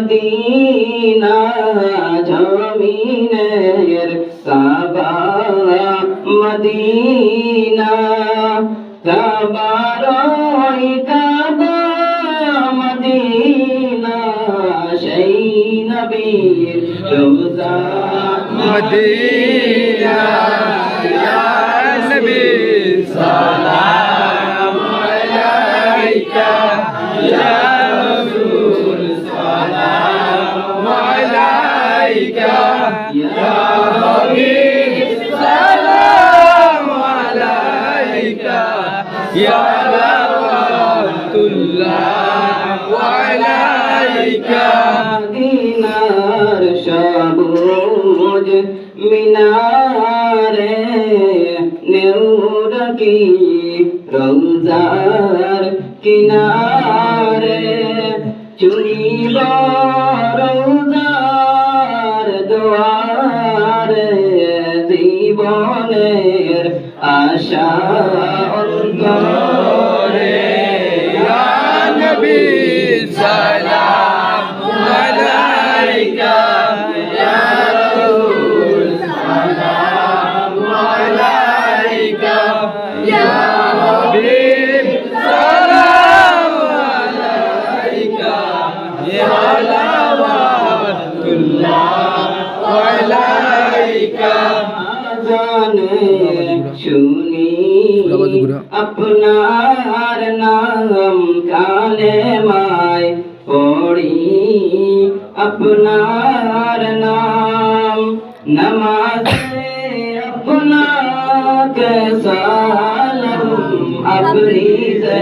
Medina জমিনের কাবা Medina কাবার ওই কাবা মদিনা সেই নবীর রোজা মদিনা ইয়া নবী সালাম আলাইকা ইয়া রাসূল সালাম আলাইকা ইয়া হাবিব সালাম আলাইকা ইয়া রাহমাতুল্লাহ আলাইকা মদিনার সবুজ মিনারে নেউরকি রওজার কিনারে চুনিব রওজার দুয়ারে জীবনের আশা অন্তরে ইয়া নবী সালাম আলাইকা ইয়া রাসূল সালাম আলাইকা ইয়া হাবিব সালাম আলাইকা ইয়া রাহমাতুল্লাহ আলাইকা জানে শুনি আপনার নাম কালেমায় পড়ি আপনার নাম নমাজে আপনাকে সালাম আপনি যে